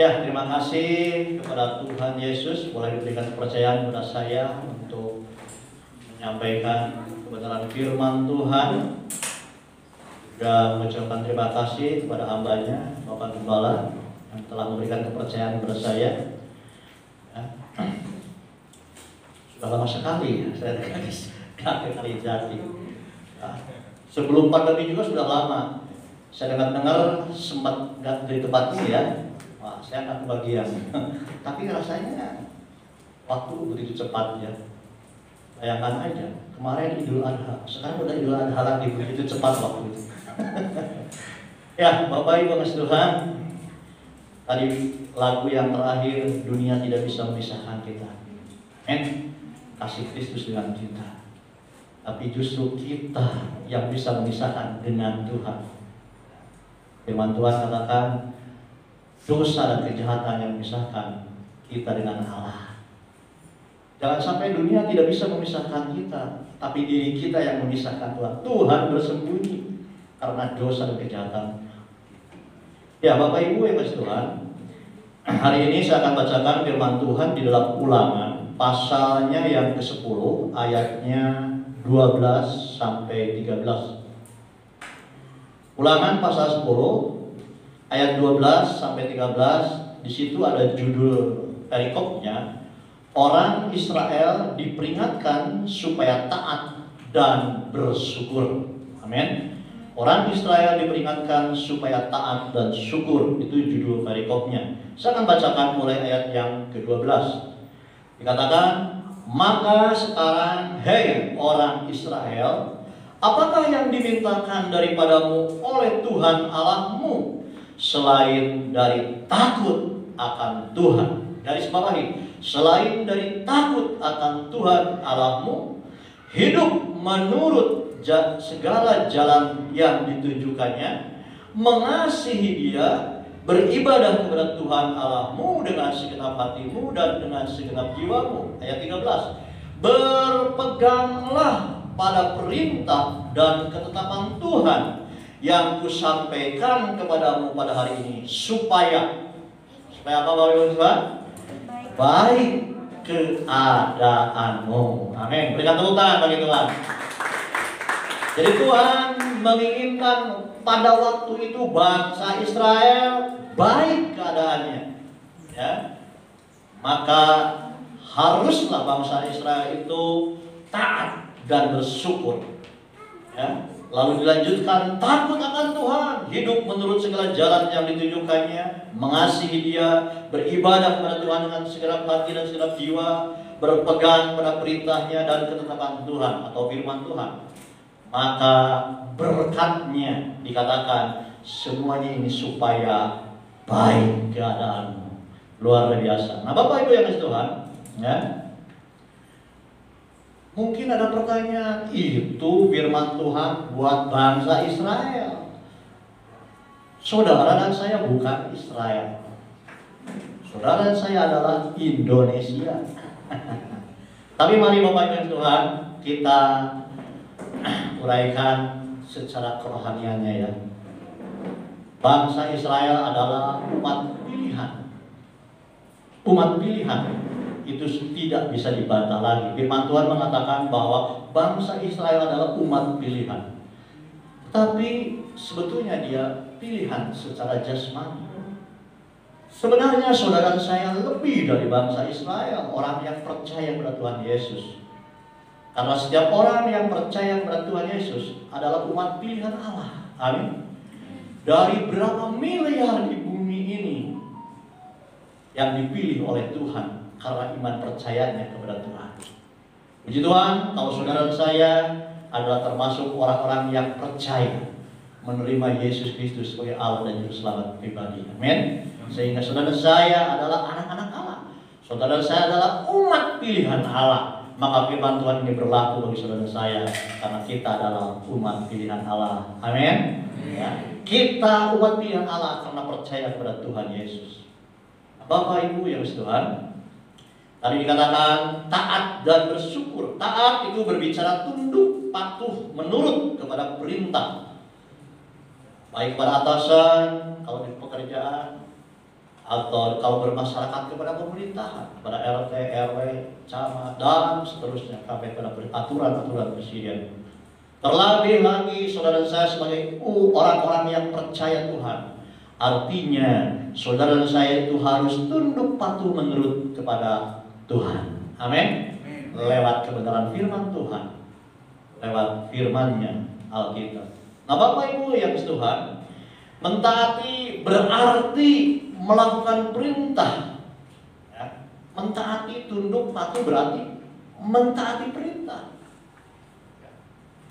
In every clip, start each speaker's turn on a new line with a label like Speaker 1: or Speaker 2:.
Speaker 1: Ya, terima kasih kepada Tuhan Yesus boleh diberikan kepercayaan kepada saya untuk menyampaikan kebenaran firman Tuhan. Juga mengucapkan terima kasih kepada hambanya, Bapak Gembala, yang telah memberikan kepercayaan kepada saya. Ya. Sudah lama sekali ya, saya kakek Kalijati. Ya. Sebelum pandemi juga sudah lama. Saya dengar sempat nggak dari tempat ini ya. Wah, saya nggak kebagian. Tapi rasanya waktu begitu cepat ya. Bayangkan aja, kemarin Idul Adha, sekarang udah Idul Adha lagi, begitu cepat waktu itu. Ya, Bapak Ibu kasih Tuhan, tadi lagu yang terakhir, dunia tidak bisa memisahkan kita. Kasih Kristus dengan kita. Tapi justru kita yang bisa memisahkan dengan Tuhan. Firman Tuhan katakan, dosa dan kejahatan yang memisahkan kita dengan Allah. Jangan sampai dunia tidak bisa memisahkan kita, tapi diri kita yang memisahkan Tuhan. Tuhan bersembunyi karena dosa dan kejahatan. Ya, Bapak Ibu yang kasih Tuhan, hari ini saya akan bacakan firman Tuhan di dalam Ulangan, pasalnya yang ke-10, ayatnya 12 sampai 13. Ulangan pasal 10 ayat 12 sampai 13, di situ ada judul perikopnya, orang Israel diperingatkan supaya taat dan bersyukur. Amin. Orang Israel diperingatkan supaya taat dan syukur, itu judul perikopnya. Saya akan bacakan mulai ayat yang ke-12. Dikatakan, maka sekarang, hei orang Israel, apakah yang dimintakan daripadamu oleh Tuhan Allahmu selain dari takut akan Tuhan? Garis bawahi, selain dari takut akan Tuhan Allahmu, hidup menurut segala jalan yang ditujukannya, mengasihi Dia, beribadah kepada Tuhan Allahmu dengan segenap hatimu dan dengan segenap jiwamu. Ayat 13, berpeganglah pada perintah dan ketetapan Tuhan yang kusampaikan kepadamu pada hari ini, supaya apa Bapak Ibu Tuhan? Baik keadaanmu. Amin. Berikan tepuk tangan bagi Tuhan. Jadi Tuhan menginginkan pada waktu itu bangsa Israel baik keadaannya, ya. Maka haruslah bangsa Israel itu taat dan bersyukur, ya. Lalu dilanjutkan, takut akan Tuhan, hidup menurut segala jalan yang ditujukannya, mengasihi Dia, beribadah kepada Tuhan dengan segenap hati dan segenap jiwa, berpegang pada perintahnya dan ketetapan Tuhan atau firman Tuhan. Maka berkatnya dikatakan, semuanya ini supaya baik keadaanmu. Luar biasa. Nah, Bapak Ibu yang kasih Tuhan, ya. Mungkin ada pertanyaan, itu firman Tuhan buat bangsa Israel. Saudara dan saya bukan Israel. Saudara dan saya adalah Indonesia. Tapi mari Bapak Ibu Tuhan, kita uraikan secara kerohaniannya ya. Bangsa Israel adalah umat pilihan. Umat pilihan itu tidak bisa dibantah lagi. Firman Tuhan mengatakan bahwa bangsa Israel adalah umat pilihan. Tapi sebetulnya dia pilihan secara jasmani. Sebenarnya saudara saya lebih dari bangsa Israel, orang yang percaya kepada Tuhan Yesus. Karena setiap orang yang percaya kepada Tuhan Yesus adalah umat pilihan Allah. Amin. Dari berapa miliar di bumi ini yang dipilih oleh Tuhan karena iman percayanya kepada Tuhan. Puji Tuhan, kalau saudara saya adalah termasuk orang-orang yang percaya menerima Yesus Kristus sebagai Allah dan Juru Selamat pribadi. Amin. Sehingga saudara saya adalah anak-anak Allah. Saudara saya adalah umat pilihan Allah. Maka firman Tuhan ini berlaku bagi saudara saya karena kita adalah umat pilihan Allah. Amin. Ya. Kita umat pilihan Allah karena percaya kepada Tuhan Yesus. Bapak Ibu yang Tuhan, tadi dikatakan taat dan bersyukur. Taat itu berbicara tunduk, patuh, menurut kepada perintah. Baik pada atasan, kalau di pekerjaan, atau kalau bermasyarakat kepada pemerintahan, kepada RT, RW, camat, dan seterusnya, sampai pada aturan-aturan presiden. Terlebih lagi saudara saya sebagai orang-orang yang percaya Tuhan, artinya saudara saya itu harus tunduk patuh menurut kepada Tuhan. Amin. Lewat kebenaran firman Tuhan, lewat firman-Nya Alkitab. Nah, Bapak Ibu yang Tuhan, mentaati berarti melakukan perintah. Ya. Mentaati, tunduk, patuh berarti mentaati perintah.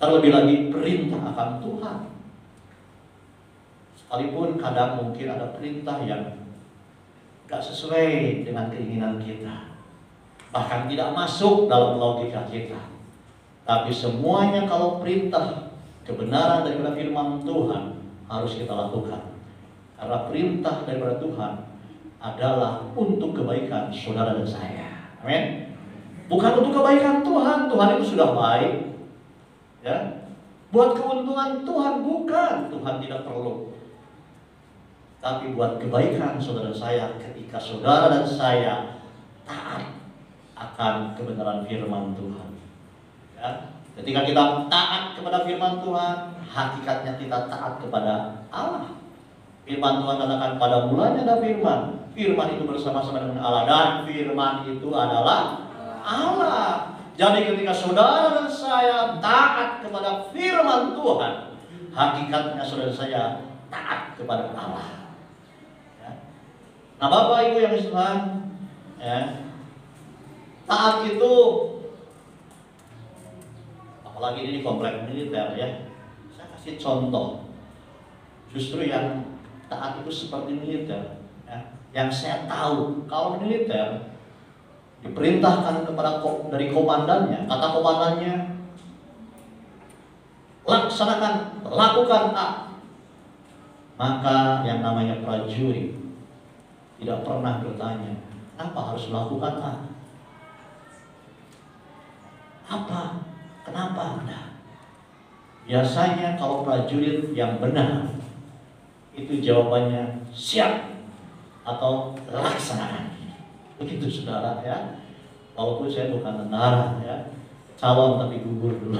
Speaker 1: Terlebih lagi perintah akan Tuhan. Sekalipun kadang mungkin ada perintah yang tidak sesuai dengan keinginan kita, bahkan tidak masuk dalam logika kita. Tapi semuanya kalau perintah kebenaran daripada firman Tuhan harus kita lakukan. Karena perintah daripada Tuhan adalah untuk kebaikan saudara dan saya. Amin. Bukan untuk kebaikan Tuhan. Tuhan itu sudah baik. Ya. Buat keuntungan Tuhan bukan. Tuhan tidak perlu. Tapi buat kebaikan saudara saya, ketika saudara dan saya taat akan kebenaran firman Tuhan. Ya. Ketika kita taat kepada firman Tuhan, hakikatnya kita taat kepada Allah. Firman Tuhan katakan pada mulanya ada firman. Firman itu bersama-sama dengan Allah, dan firman itu adalah Allah. Jadi ketika saudara dan saya taat kepada firman Tuhan, hakikatnya saudara saya taat kepada Allah. Ya. Nah, Bapak Ibu yang Tuhan, ya, taat itu, apalagi ini di komplek militer ya, saya kasih contoh. Justru yang taat itu seperti militer, ya. Yang saya tahu, kalau militer diperintahkan kepada dari komandannya, kata komandannya, laksanakan, lakukan A, maka yang namanya prajurit tidak pernah bertanya, kenapa harus melakukan A? Apa? Kenapa? Nah, biasanya kalau prajurit yang benar, itu jawabannya siap atau laksanakan. Begitu saudara ya. Walaupun saya bukan tentara ya, calon tapi gugur dulu.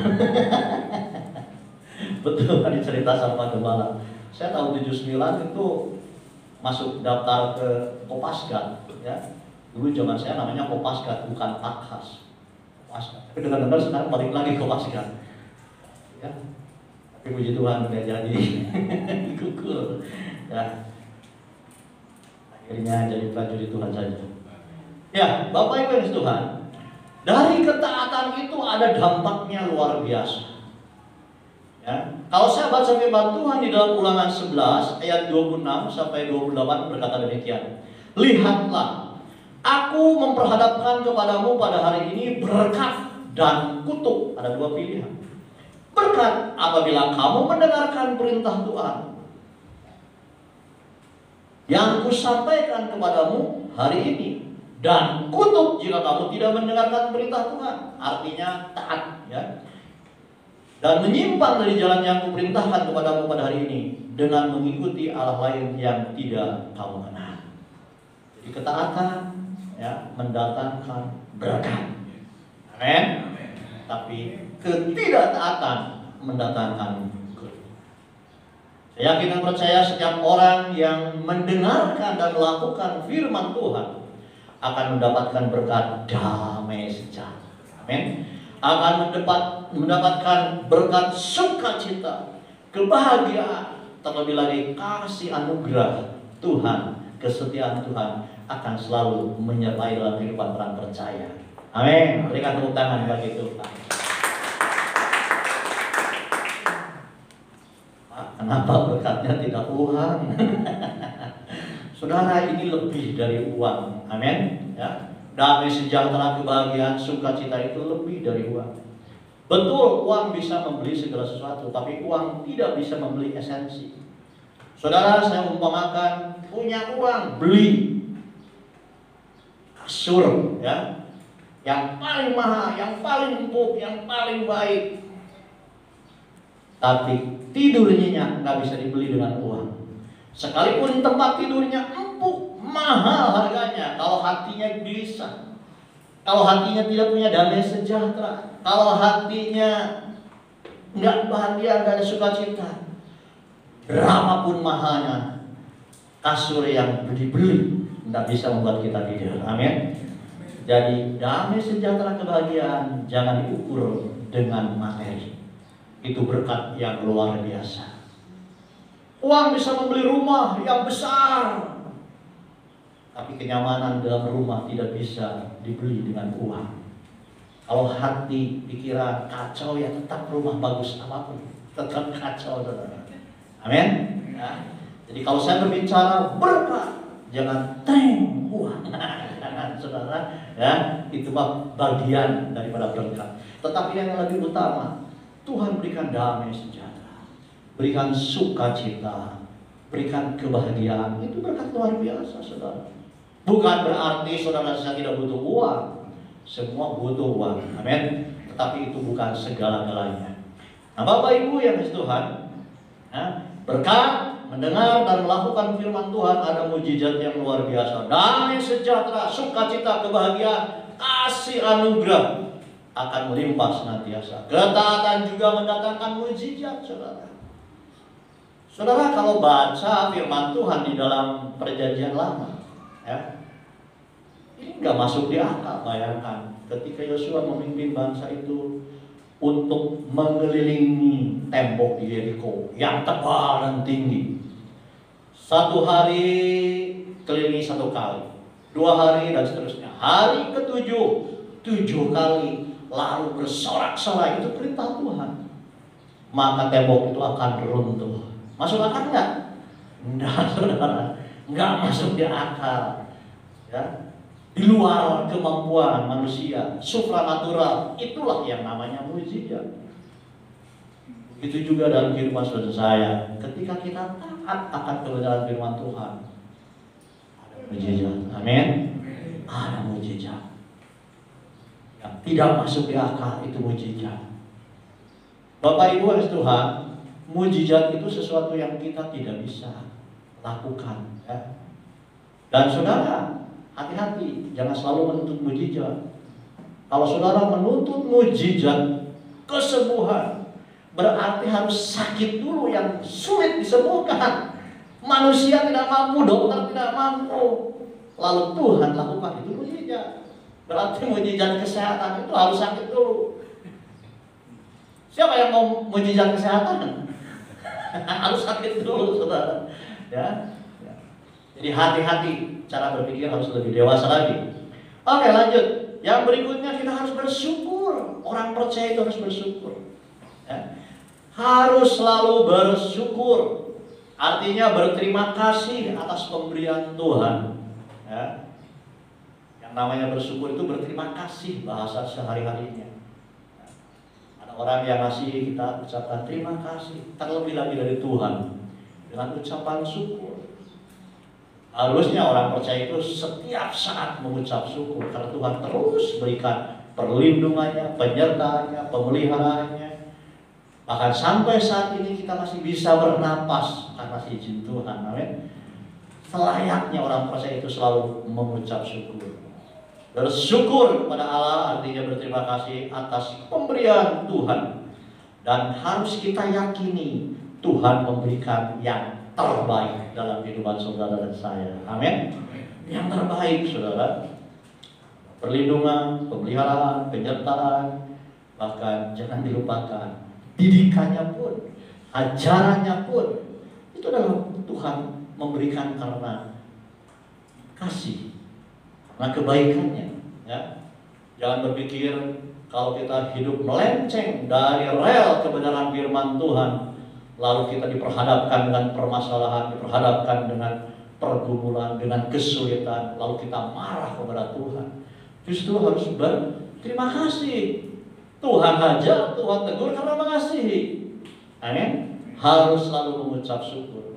Speaker 1: Betul tadi cerita sama Gembala. Saya tahun 79 itu masuk daftar ke Kopasgat ya. Dulu zaman saya namanya Kopasgat, bukan Pakhas. Kopasgat. Tapi dengar-dengar sekarang balik lagi Kopasgat. Ya. Tapi puji Tuhan udah jadi gugur. Ya. Akhirnya jadi prajurit Tuhan saja. Ya, Bapak Ibu yang Tuhan, dari ketaatan itu ada dampaknya luar biasa. Ya, kalau saya baca firman Tuhan di dalam Ulangan 11 ayat 26 sampai 28 berkata demikian. Lihatlah, aku memperhadapkan kepadamu pada hari ini berkat dan kutuk. Ada dua pilihan. Berkat apabila kamu mendengarkan perintah Tuhan yang kusampaikan kepadamu hari ini, dan kutuk jika kamu tidak mendengarkan perintah Tuhan. Artinya taat ya. Dan menyimpang dari jalan yang kuperintahkan kepadamu pada hari ini, dengan mengikuti Allah lain yang tidak kamu kenal. Jadi ketaatan ya mendatangkan berkat. Amin. Tapi ketidaktaatan mendatangkan kutuk. Saya yakin dan percaya setiap orang yang mendengarkan dan melakukan firman Tuhan akan mendapatkan berkat damai sejahtera. Amin. Akan mendapatkan berkat sukacita, kebahagiaan, terlebih lagi kasih anugerah Tuhan, kesetiaan Tuhan akan selalu menyertai dalam kehidupan orang percaya. Amin. Berikan tepuk tangan bagi Tuhan. Kenapa berkatnya tidak uang? Saudara, ini lebih dari uang. Amin. Ya. Damai sejahtera, kebahagiaan, sukacita itu lebih dari uang. Betul, uang bisa membeli segala sesuatu, tapi uang tidak bisa membeli esensi. Saudara, saya umpamakan punya uang, beli kasur ya, yang paling mahal, yang paling empuk, yang paling baik. Tapi tidurnya nggak bisa dibeli dengan uang. Sekalipun tempat tidurnya empuk, mahal harganya. Kalau hatinya gelisah, kalau hatinya tidak punya damai sejahtera, kalau hatinya nggak bahagia, nggak ada sukacita, berapapun mahalnya kasur yang dibeli nggak bisa membuat kita tidur. Amin. Jadi damai sejahtera, kebahagiaan jangan diukur dengan materi. Itu berkat yang luar biasa. Uang bisa membeli rumah yang besar, tapi kenyamanan dalam rumah tidak bisa dibeli dengan uang. Kalau hati, pikiran kacau, ya tetap rumah bagus apapun, tetap kacau, saudara. Amin. Ya. Jadi kalau saya berbicara berkat, jangan teng uang, saudara. Ya, itu bagian daripada berkat. Tetapi yang lebih utama, Tuhan berikan damai sejahtera, berikan sukacita, berikan kebahagiaan. Itu berkat luar biasa, saudara. Bukan berarti saudara saya tidak butuh uang. Semua butuh uang, amin. Tetapi itu bukan segala-galanya. Nah, Bapak Ibu yang kasih Tuhan, berkat mendengar dan melakukan firman Tuhan, ada mujizat yang luar biasa. Damai sejahtera, sukacita, kebahagiaan, kasih anugerah akan melimpah senantiasa. Ketaatan juga mendatangkan mujizat, saudara. Saudara, kalau baca firman Tuhan di dalam Perjanjian Lama, ya, ini nggak masuk di akal. Bayangkan ketika Yosua memimpin bangsa itu untuk mengelilingi tembok di Yeriko yang tebal dan tinggi. Satu hari kelilingi 1 kali, 2 hari dan seterusnya. Hari ke-7, 7 kali, lalu bersorak-sorai. Itu perintah Tuhan. Maka tembok itu akan runtuh. Masuk akal nggak? Enggak, saudara. Nggak masuk di akal. Ya. Di luar kemampuan manusia, supranatural. Itulah yang namanya mujizat. Begitu juga dalam kehidupan saudara saya. Ketika kita taat akan kebenaran firman Tuhan, ada mujizat. Amin. Ada mujizat. Yang tidak masuk di akal itu mujizat. Bapak Ibu yang Tuhan, mujizat itu sesuatu yang kita tidak bisa lakukan. Ya. Dan saudara, hati-hati, jangan selalu menuntut mujizat. Kalau saudara menuntut mujizat, kesembuhan, berarti harus sakit dulu yang sulit disembuhkan. Manusia tidak mampu, dokter tidak mampu, lalu Tuhan lakukan, itu mujizat. Berarti mujizat kesehatan itu harus sakit dulu. Siapa yang mau mujizat kesehatan? Harus sakit dulu, saudara. Ya. Jadi hati-hati, cara berpikir harus lebih dewasa lagi. Oke, lanjut. Yang berikutnya kita harus bersyukur. Orang percaya itu harus bersyukur. Ya. Harus selalu bersyukur. Artinya berterima kasih atas pemberian Tuhan. Ya. Yang namanya bersyukur itu berterima kasih, bahasa sehari-harinya. Ya. Ada orang yang ngasih, kita ucapkan terima kasih. Terlebih lagi dari Tuhan dengan ucapan syukur. Harusnya orang percaya itu setiap saat mengucap syukur karena Tuhan terus berikan perlindungannya, penyertaannya, pemeliharaannya. Bahkan sampai saat ini kita masih bisa bernapas karena izin Tuhan. Amin. Selayaknya orang percaya itu selalu mengucap syukur. Bersyukur kepada Allah artinya berterima kasih atas pemberian Tuhan. Dan harus kita yakini Tuhan memberikan yang terbaik dalam kehidupan saudara dan saya. Amin. Yang terbaik, saudara. Perlindungan, pemeliharaan, penyertaan, bahkan jangan dilupakan didikannya pun, ajarannya pun, itu adalah Tuhan memberikan karena kasih, karena kebaikannya. Ya. Jangan berpikir kalau kita hidup melenceng dari rel kebenaran firman Tuhan, lalu kita diperhadapkan dengan permasalahan, diperhadapkan dengan pergumulan, dengan kesulitan, lalu kita marah kepada Tuhan. Justru harus berterima kasih. Tuhan aja, Tuhan tegur karena mengasihi. Amin. Harus selalu mengucap syukur.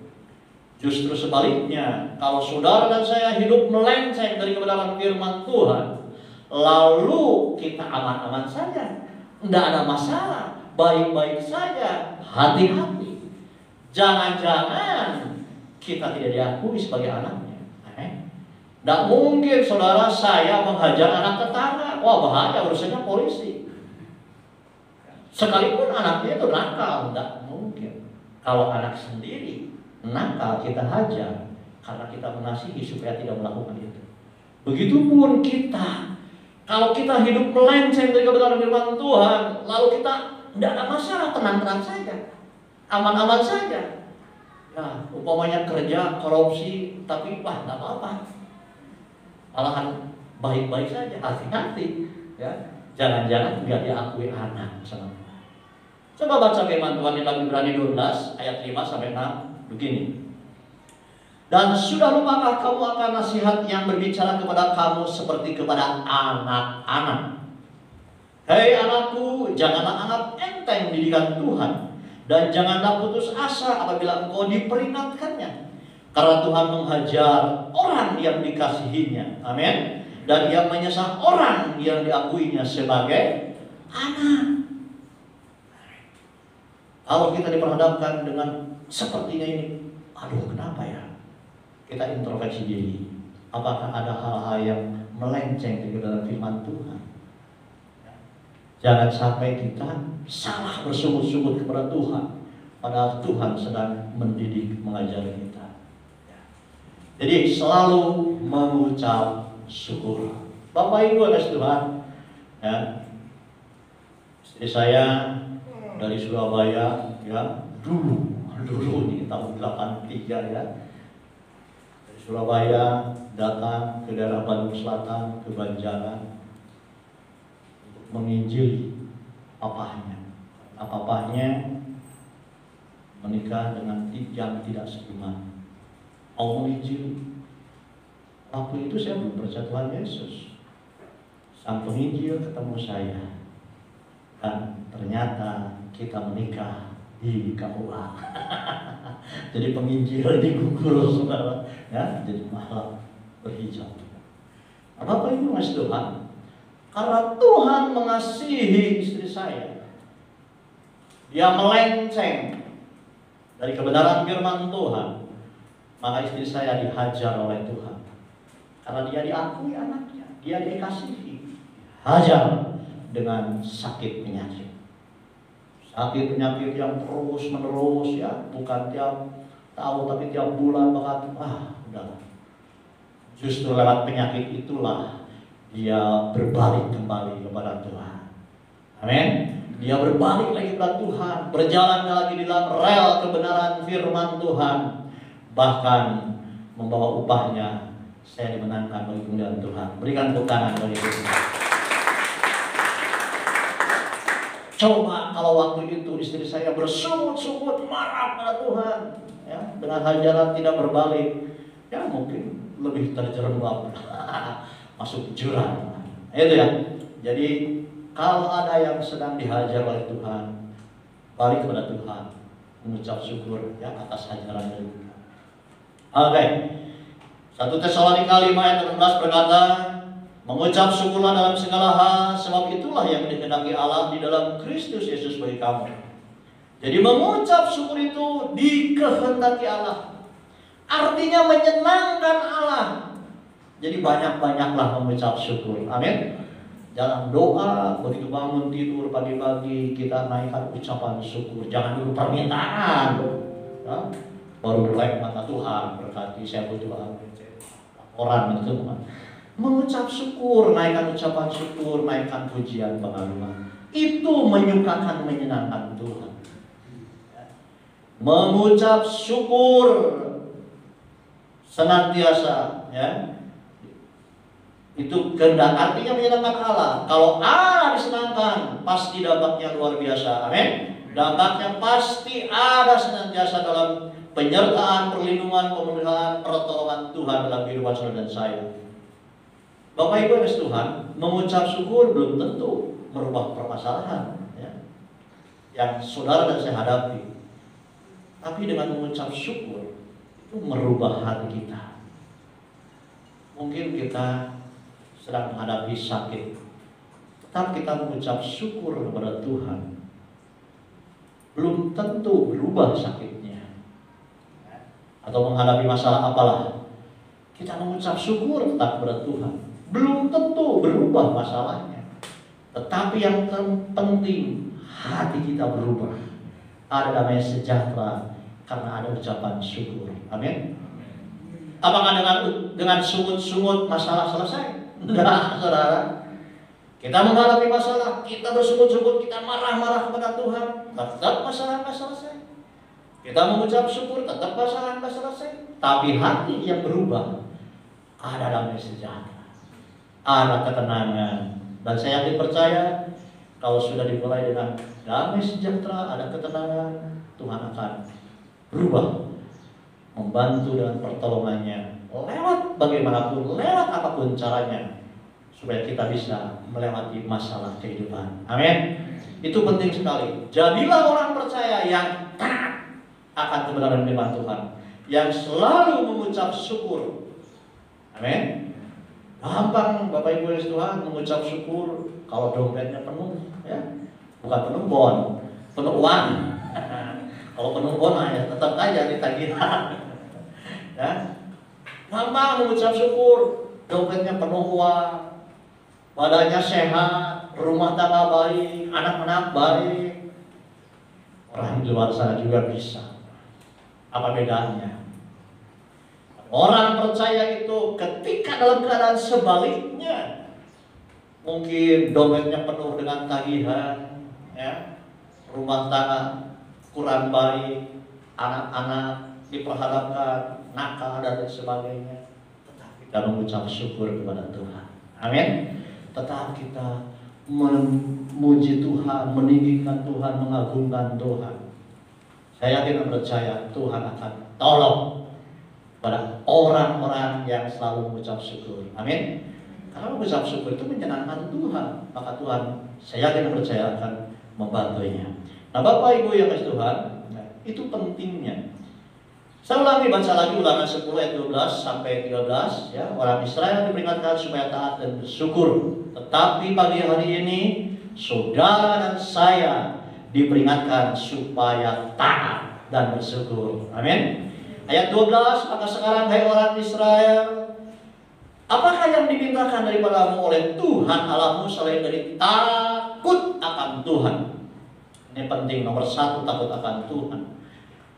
Speaker 1: Justru sebaliknya, kalau saudara dan saya hidup melenceng dari kebenaran firman Tuhan, lalu kita aman-aman saja, tidak ada masalah, baik-baik saja, hati-hati. Jangan-jangan kita tidak diakui sebagai anaknya. Tidak mungkin saudara saya menghajar anak tetangga. Wah, bahaya, urusannya polisi. Sekalipun anaknya itu nakal, tidak mungkin. Kalau anak sendiri nakal kita hajar karena kita mengasihi supaya tidak melakukan itu. Begitupun kita. Kalau kita hidup melenceng dari kebenaran firman Tuhan, lalu kita tidak ada masalah, tenang-tenang saja, aman-aman saja. Nah, umpamanya kerja korupsi, tapi wah tidak apa-apa, malahan baik-baik saja, hati-hati, ya. Jangan-jangan nggak diakui anak sama Tuhan. Coba baca firman Tuhan di dalam Ibrani 12 ayat 5-6 begini. Dan sudah lupakah kamu akan nasihat yang berbicara kepada kamu seperti kepada anak-anak? Hei anakku, janganlah anggap enteng didikan Tuhan, dan janganlah putus asa apabila engkau diperingatkannya. Karena Tuhan menghajar orang yang dikasihinya, amin, dan Ia menyesal orang yang diakuinya sebagai anak. Kalau kita diperhadapkan dengan sepertinya ini, aduh kenapa ya? Kita introspeksi diri. Apakah ada hal-hal yang melenceng di dalam firman Tuhan? Jangan sampai kita salah bersungut-sungut kepada Tuhan, padahal Tuhan sedang mendidik, mengajari kita. Jadi selalu mengucap syukur. Bapak Ibu anak Tuhan, ya. Istri saya dari Surabaya, ya, dulu nih tahun 83 ya. Surabaya datang ke daerah Bandung Selatan, ke Banjaran untuk menginjili papahnya. Nah, papahnya menikah dengan yang tidak seiman, mau menginjili. Waktu itu saya belum percaya Tuhan Yesus. Sang penginjil ketemu saya, dan ternyata kita menikah di KUA. Jadi penginjil digugur, saudara, ya, jadi malah berhijab. Bapak Ibu Mas Tuhan, karena Tuhan mengasihi istri saya, Dia melenceng dari kebenaran firman Tuhan, maka istri saya dihajar oleh Tuhan. Karena dia diakui anaknya, dia dikasihi, hajar dengan sakit penyakit. Sakit penyakit yang terus menerus, ya, bukan tiap tahun tapi tiap bulan, bahkan udah. Justru lewat penyakit itulah dia berbalik kembali kepada Tuhan. Amin. Dia berbalik lagi kepada Tuhan, berjalan lagi di dalam rel kebenaran firman Tuhan, bahkan membawa upahnya. Saya dimenangkan bagi kemuliaan Tuhan. Berikan tepuk tangan bagi Tuhan. Coba kalau waktu itu istri saya bersungut-sungut marah pada Tuhan, ya, dengan hajaran tidak berbalik, ya mungkin lebih terjerembab masuk jurang. Itu ya. Jadi kalau ada yang sedang dihajar oleh Tuhan, balik kepada Tuhan, mengucap syukur, ya, atas hajaran dari Tuhan. Oke. 1 Tesalonika 5 ayat 16 berkata, mengucap syukurlah dalam segala hal, sebab itulah yang dikehendaki Allah di dalam Kristus Yesus bagi kamu. Jadi mengucap syukur itu dikehendaki Allah, artinya menyenangkan Allah. Jadi banyak-banyaklah mengucap syukur. Amin. Dalam doa, begitu bangun tidur pagi-pagi, kita naikkan ucapan syukur. Jangan dulu permintaan, ya. Baru mulai mata Tuhan berkati saya butuh orang itu, mengucap syukur, naikkan ucapan syukur, naikkan pujian pengagungan. Itu menyukakan, menyenangkan Tuhan. Mengucap syukur senantiasa, ya. Itu kehendak, artinya menyenangkan Allah. Kalau Allah disenangkan, pasti dampaknya luar biasa. Amin. Dampaknya pasti ada senantiasa dalam penyertaan, perlindungan, pemeliharaan, pertolongan Tuhan dalam kehidupan saudara dan saya. Bapak Ibu yang Tuhan, mengucap syukur belum tentu merubah permasalahan, ya, yang saudara dan saya hadapi. Tapi dengan mengucap syukur itu merubah hati kita. Mungkin kita sedang menghadapi sakit, tetapi kita mengucap syukur kepada Tuhan, belum tentu berubah sakitnya. Atau menghadapi masalah apalah, kita mengucap syukur tetap kepada Tuhan. Belum tentu berubah masalahnya, tetapi yang terpenting hati kita berubah. Ada damai sejahtera karena ada ucapan syukur. Amin. Apakah dengan sungut-sungut masalah selesai? Tidak, saudara. Kita menghadapi masalah, kita bersungut-sungut, kita marah-marah kepada Tuhan, tetap masalah nggak selesai. Kita mengucap syukur, tetap masalah nggak selesai. Tapi hati yang berubah, ada damai sejahtera, ada ketenangan. Dan saya yakin percaya, kalau sudah dimulai dengan damai sejahtera, ada ketenangan, Tuhan akan berubah, membantu dengan pertolongannya, lewat bagaimanapun, lewat apapun caranya, supaya kita bisa melewati masalah kehidupan. Amin. Itu penting sekali. Jadilah orang percaya yang taat akan kebenaran firman Tuhan, yang selalu mengucap syukur. Amin. Gampang Bapak Ibu yang Tuhan mengucap syukur kalau dompetnya penuh, ya. Bukan penuh bon, penuh uang. Kalau penuh bon ya tetap aja ditagihan. Ya. Gampang mengucap syukur, dompetnya penuh uang, badannya sehat, rumah tangga baik, anak-anak baik. Orang di luar sana juga bisa. Apa bedanya? Orang percaya itu ketika dalam keadaan sebaliknya, mungkin dompetnya penuh dengan tagihan, ya, rumah tangga kurang baik, anak-anak diperhadapkan nakal dan sebagainya, tetap kita mengucap syukur kepada Tuhan. Amin. Tetap kita memuji Tuhan, meninggikan Tuhan, mengagungkan Tuhan. Saya yakin dan percaya Tuhan akan tolong pada orang-orang yang selalu mengucap syukur. Amin. Karena mengucap syukur itu menyenangkan Tuhan, maka Tuhan, saya yakin dan percaya, akan membantunya. Nah, Bapak Ibu yang kasih Tuhan, itu pentingnya. Saya ulangi, baca lagi Ulangan 10 ayat 12 sampai 13, ya. Orang Israel diperingatkan supaya taat dan bersyukur. Tetapi pagi hari ini saudara dan saya diperingatkan supaya taat dan bersyukur. Amin. Ayat 12, maka sekarang hai orang Israel, apakah yang dimintakan daripadamu oleh Tuhan Allahmu selain dari takut akan Tuhan? Ini penting, nomor 1, takut akan Tuhan.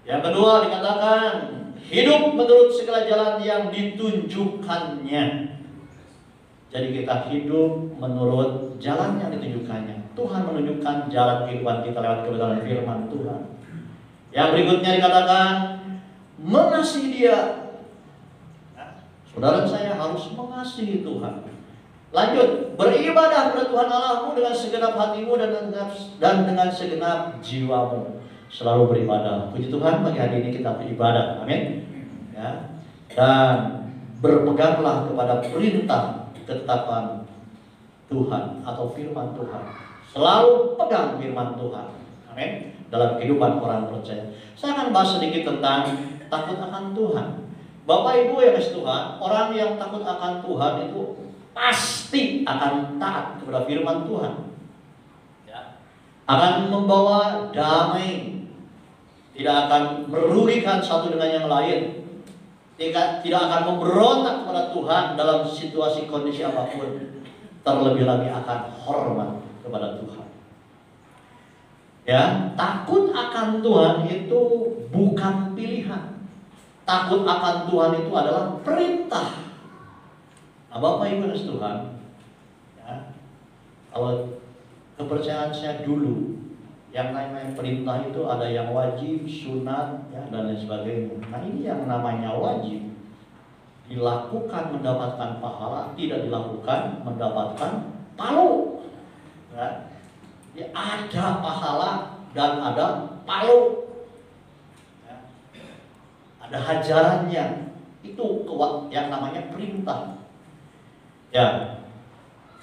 Speaker 1: Yang kedua dikatakan hidup menurut segala jalan yang ditunjukkannya. Jadi kita hidup menurut jalan yang ditunjukkannya. Tuhan menunjukkan jalan kehidupan kita lewat kebenaran firman Tuhan. Yang berikutnya dikatakan mengasihi Dia. Saudara saya harus mengasihi Tuhan. Lanjut, beribadah kepada Tuhan Allahmu dengan segenap hatimu dan dengan segenap jiwamu. Selalu beribadah. Puji Tuhan, pagi hari ini kita beribadah. Amin. Ya. Dan berpeganglah kepada perintah ketetapan Tuhan atau firman Tuhan. Selalu pegang firman Tuhan. Amin. Dalam kehidupan orang percaya. Saya akan bahas sedikit tentang takut akan Tuhan. Bapak Ibu yang kasih Tuhan, orang yang takut akan Tuhan itu pasti akan taat kepada firman Tuhan. Ya. Akan membawa damai. Tidak akan merugikan satu dengan yang lain. Tidak akan memberontak kepada Tuhan dalam situasi kondisi apapun. Terlebih lagi akan hormat kepada Tuhan. Ya, takut akan Tuhan itu bukan pilihan. Takut akan Tuhan itu adalah perintah. Nah, Bapak Ibu dan Tuhan, ya, kalau kepercayaan saya dulu, yang namanya perintah itu ada yang wajib, sunat, ya, dan lain sebagainya. Nah, ini yang namanya wajib dilakukan mendapatkan pahala, tidak dilakukan mendapatkan palu. Ya. Ya, ada pahala dan ada palu. Ya. Ada hajarannya. Itu yang namanya perintah. Ya.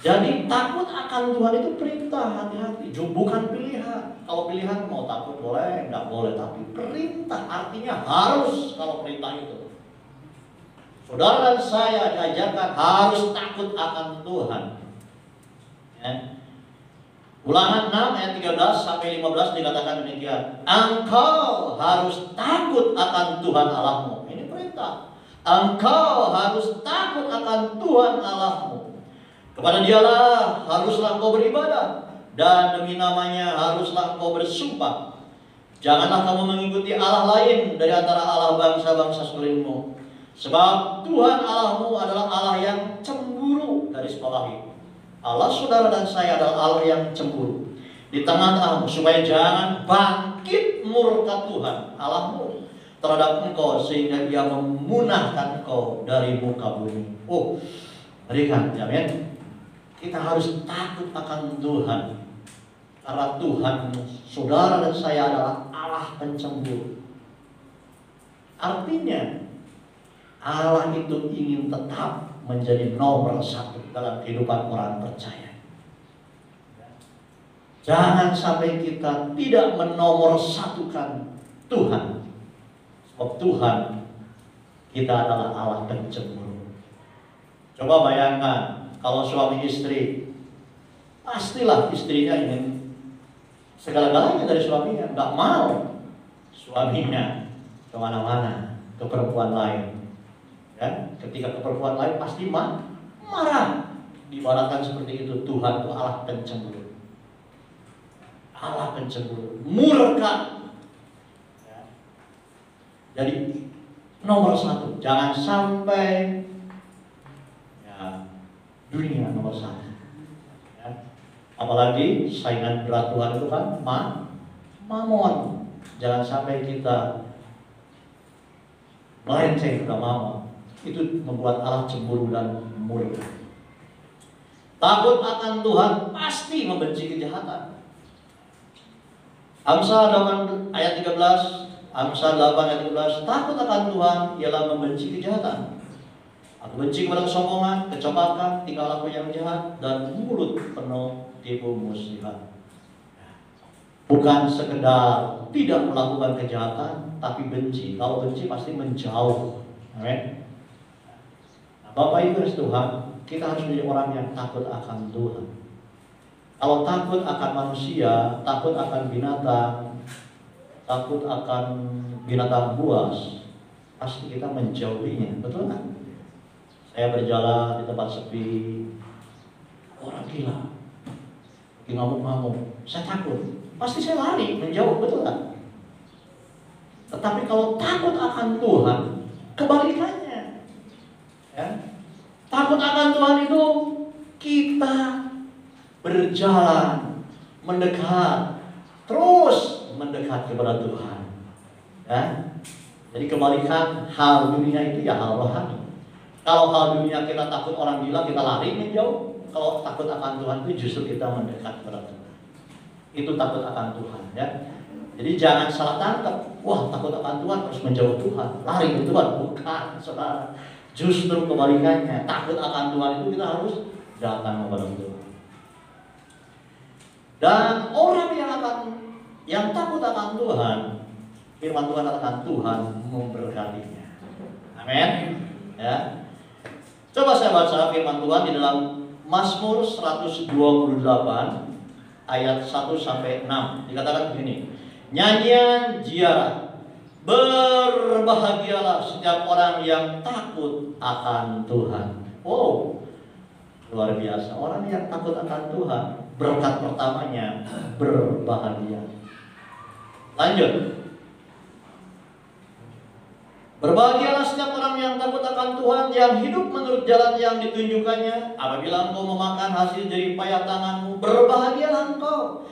Speaker 1: Jadi takut akan Tuhan itu perintah, hati-hati, bukan pilihan. Kalau pilihan mau takut boleh, enggak boleh, tapi perintah artinya harus. Kalau perintah itu, saudara dan saya diajarkan harus takut akan Tuhan. Ya. Ulangan 6 ayat 13 sampai 15 dikatakan demikian. Engkau harus takut akan Tuhan Allahmu. Ini perintah. Engkau harus takut akan Tuhan Allahmu. Kepada Dialah haruslah engkau beribadah, dan demi namanya haruslah engkau bersumpah. Janganlah kamu mengikuti Allah lain dari antara Allah bangsa-bangsa sekelilingmu. Sebab Tuhan Allahmu adalah Allah yang cemburu. Garis bawahi, Allah saudara dan saya adalah Allah yang cemburu di tengah-tengahmu, supaya jangan bangkit murka Tuhan Allahmu terhadap engkau, sehingga Dia memunahkan engkau dari muka bumi. Oh, berikan, amin. Kita harus takut akan Tuhan, karena Tuhan saudara dan saya adalah Allah pencemburu. Artinya Allah itu ingin tetap menjadi nomor satu dalam kehidupan orang percaya. Jangan sampai kita tidak menomorsatukan Tuhan. Sebab Tuhan kita adalah Allah pencemburu. Coba bayangkan kalau suami istri, pastilah istrinya ingin segala-galanya dari suaminya. Gak mau suaminya kemana-mana, ke perempuan lain. Ya, ketika ke perempuan lain pasti marah. Diibaratkan seperti itu. Tuhan itu Allah pencemburu. Allah pencemburu, murka. Ya. Jadi nomor satu, jangan sampai ya, dunia nomor satu. Ya. Apalagi saingan berat Tuhan itu kan mamon. Jangan sampai kita melenceng ke mamon. Itu membuat Allah cemburu dan murka. Takut akan Tuhan pasti membenci kejahatan. Amsal 8 ayat 13, Amsal 8 ayat 13, takut akan Tuhan ialah membenci kejahatan. Aku benci kepada kesombongan, kecopakan, tingkah laku yang jahat, dan mulut penuh tipu muslihat. Bukan sekedar tidak melakukan kejahatan, tapi benci. Kalau benci pasti menjauh. Amin. Nah, Bapak Ibu Tuhan, kita harus menjadi orang yang takut akan Tuhan. Kalau takut akan manusia, takut akan binatang, takut akan binatang buas, pasti kita menjauhinya, betul kan? Saya berjalan di tempat sepi, orang gila, lagi ngamuk-ngamuk, saya takut, pasti saya lari, menjauh, betul kan? Tetapi kalau takut akan Tuhan, kebalikannya, ya? Takut akan Tuhan itu kita berjalan, mendekat, terus mendekat kepada Tuhan. Ya? Jadi kebalikan hal dunia itu ya hal rohani. Kalau hal dunia kita takut orang gila, kita lari menjauh. Kalau takut akan Tuhan itu justru kita mendekat kepada Tuhan. Itu takut akan Tuhan. Ya? Jadi jangan salah tangkap. Wah, takut akan Tuhan terus menjauh Tuhan, lari ke Tuhan. Bukan, saudara. Justru kebalikannya, takut akan Tuhan itu kita harus datang kepada Tuhan. Dan orang yang takut akan Tuhan, firman Tuhan akan Tuhan memberkatinya. Amin. Ya. Coba saya baca firman Tuhan di dalam Mazmur 128 ayat 1 sampai 6. Dikatakan begini. Nyanyian ziarah, berbahagialah setiap orang yang takut akan Tuhan. Wow, luar biasa. Orang yang takut akan Tuhan, berkat pertamanya berbahagia. Lanjut. Berbahagialah setiap orang yang takut akan Tuhan, yang hidup menurut jalan yang ditunjukkannya. Apabila engkau memakan hasil jerih payah tanganmu, berbahagialah engkau,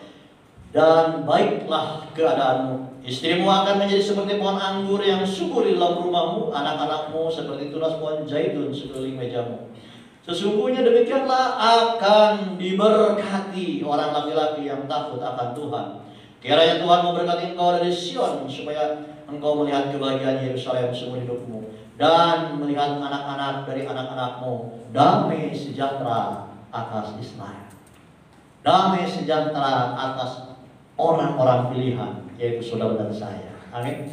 Speaker 1: dan baiklah keadaanmu. Istrimu akan menjadi seperti pohon anggur yang subur di dalam rumahmu, anak-anakmu seperti tunas pohon zaitun sekeliling mejamu. Sesungguhnya demikianlah akan diberkati orang laki-laki yang takut akan Tuhan. Kiranya Tuhan memberkati engkau dari Sion, supaya engkau melihat kebahagiaan Yerusalem seumur hidupmu, dan melihat anak-anak dari anak-anakmu. Damai sejahtera atas Israel, damai sejahtera atas orang-orang pilihan, yaitu saudara dan saya. Amin.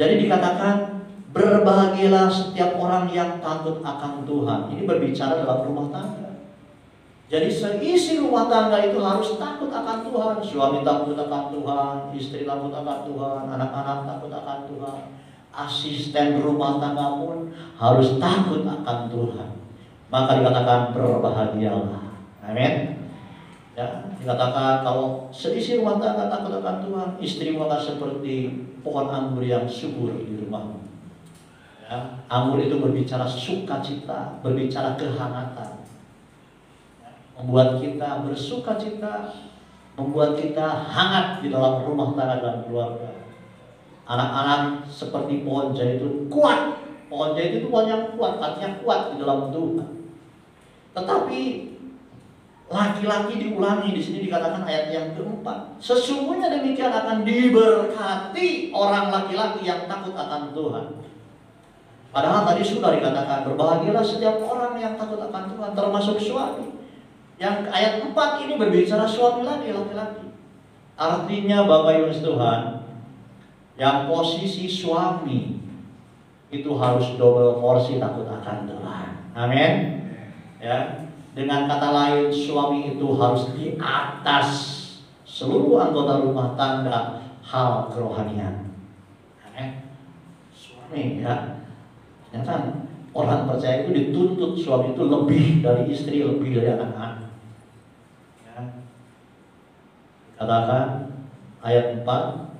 Speaker 1: Jadi dikatakan berbahagialah setiap orang yang takut akan Tuhan. Ini berbicara dalam rumah tangga. Jadi seisi rumah tangga itu harus takut akan Tuhan. Suami takut akan Tuhan, istri takut akan Tuhan, anak-anak takut akan Tuhan. asisten rumah tangga pun harus takut akan Tuhan. Maka dikatakan berbahagialah. Amin. Ya, dikatakan kalau seisi rumah tangga takut akan Tuhan, istrimu akan seperti pohon anggur yang subur di rumahmu. Ya, anggur itu berbicara sukacita, berbicara kehangatan, ya, membuat kita bersukacita, membuat kita hangat di dalam rumah tangga dan keluarga. Anak-anak seperti pohon zaitun kuat. Pohon zaitun itu pohon yang kuat, artinya kuat di dalam Tuhan. Tetapi laki-laki diulangi di sini dikatakan ayat yang keempat. Sesungguhnya demikian akan diberkati orang laki-laki yang takut akan Tuhan. Padahal tadi sudah dikatakan berbahagialah setiap orang yang takut akan Tuhan, termasuk suami. Yang ayat 4 ini berbicara suami laki-laki. Artinya Bapak Ibu Tuhan, yang posisi suami itu harus double porsi takut akan Tuhan. Amin. Ya. Dengan kata lain, suami itu harus di atas seluruh anggota rumah tangga hal kerohanian. Suami ya, ternyata orang percaya itu dituntut suami itu lebih dari istri, lebih dari anak-anak. Ya. Katakan ayat 4,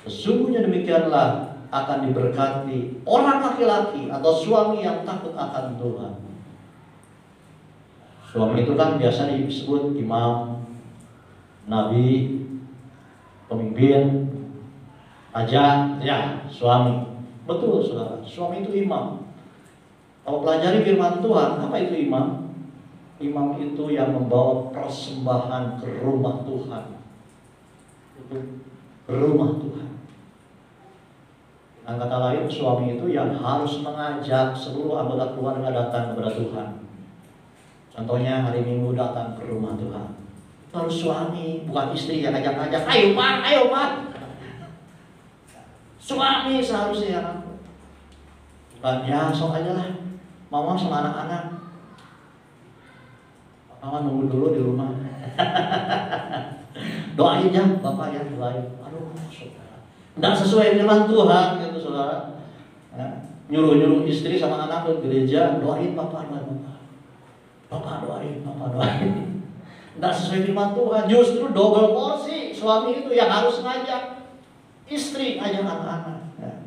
Speaker 1: sesungguhnya demikianlah akan diberkati orang laki-laki atau suami yang takut akan Tuhan. Suami itu kan biasa disebut imam, nabi, pemimpin, raja, ya suami. Betul saudara, suami itu imam. Kalau pelajari firman Tuhan, apa itu imam? Imam itu yang membawa persembahan ke rumah Tuhan. Ke rumah Tuhan. Dengan kata lain, suami itu yang harus mengajak seluruh anggota keluarga datang kepada Tuhan. Contohnya hari Minggu datang ke rumah Tuhan. Harus suami, bukan istri yang ngajak-ngajak. Ayo Pak. Suami seharusnya yang bukan ya sok aja lah. Mama sama anak-anak. Mama nunggu dulu di rumah. Doain ya Bapak ya, doain. Aduh, saudara. Nggak sesuai firman Tuhan gitu saudara. Ya, nyuruh-nyuruh istri sama anak ke gereja, doain Bapak. Bapak doain. Tidak sesuai firman Tuhan. Justru double porsi. Suami itu yang harus ngajak istri, ngajak anak-anak. Ya.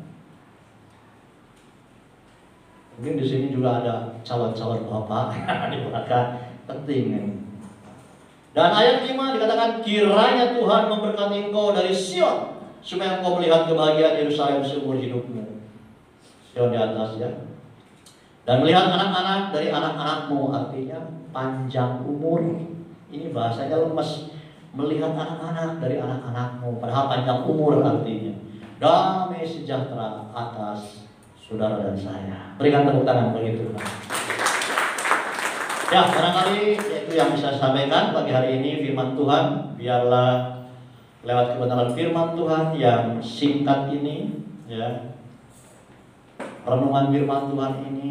Speaker 1: Mungkin di sini juga ada calon-calon bapak di belakang, penting. Ya. Dan ayat 5 dikatakan kiranya Tuhan memberkati engkau dari Sion supaya engkau melihat kebahagiaan Yerusalem seumur hidupmu. Sion di atas ya. Dan melihat anak-anak dari anak-anakmu, artinya panjang umur. Ini bahasanya lemes. Melihat anak-anak dari anak-anakmu, padahal panjang umur artinya. Damai sejahtera atas saudara dan saya. Berikan tepuk tangan bagi Tuhan. Ya, barangkali itu yang bisa saya sampaikan pagi hari ini firman Tuhan. Biarlah lewat kebenaran firman Tuhan yang singkat ini, ya, renungan firman Tuhan ini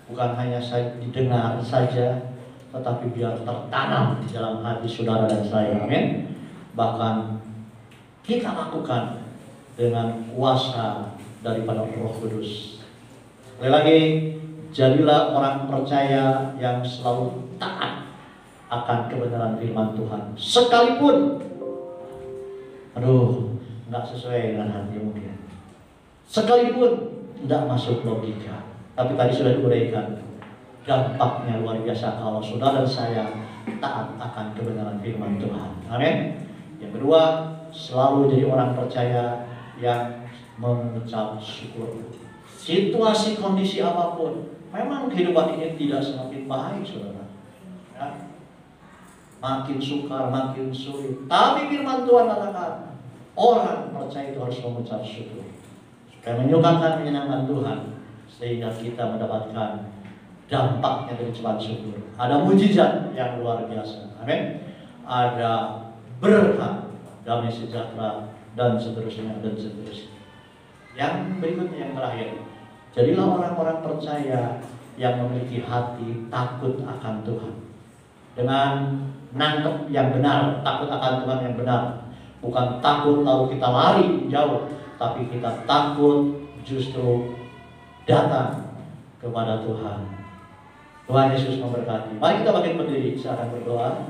Speaker 1: bukan hanya saya didengar saja, tetapi biar tertanam di dalam hati saudara dan saya. Amin. Bahkan kita lakukan dengan kuasa daripada Roh Kudus. Sekali lagi, jadilah orang percaya yang selalu taat akan kebenaran firman Tuhan. Sekalipun nggak sesuai dengan hati mungkin. Sekalipun tidak masuk logika. Tapi tadi sudah diuraikan, dampaknya luar biasa kalau saudara dan saya taat akan kebenaran firman Tuhan. Amin. Yang kedua, selalu jadi orang percaya yang mengucap syukur. Situasi kondisi apapun, memang kehidupan ini tidak semakin baik, saudara. Ya. Makin sukar, makin sulit. Tapi firman Tuhan katakan, orang percaya itu harus mengucap syukur. Supaya menyukakan, menyenangkan Tuhan. Sehingga kita mendapatkan dampaknya dari ucapan syukur. Ada mujizat yang luar biasa. Amin. Ada berkat, damai sejahtera, dan seterusnya. Yang berikutnya, yang terakhir, jadilah orang-orang percaya yang memiliki hati takut akan Tuhan. Dengan nangkep yang benar, takut akan Tuhan yang benar. Bukan takut lalu kita lari jauh, tapi kita takut justru datang kepada Tuhan. Tuhan Yesus memberkati. Mari kita bangkit berdiri, saya akan berdoa.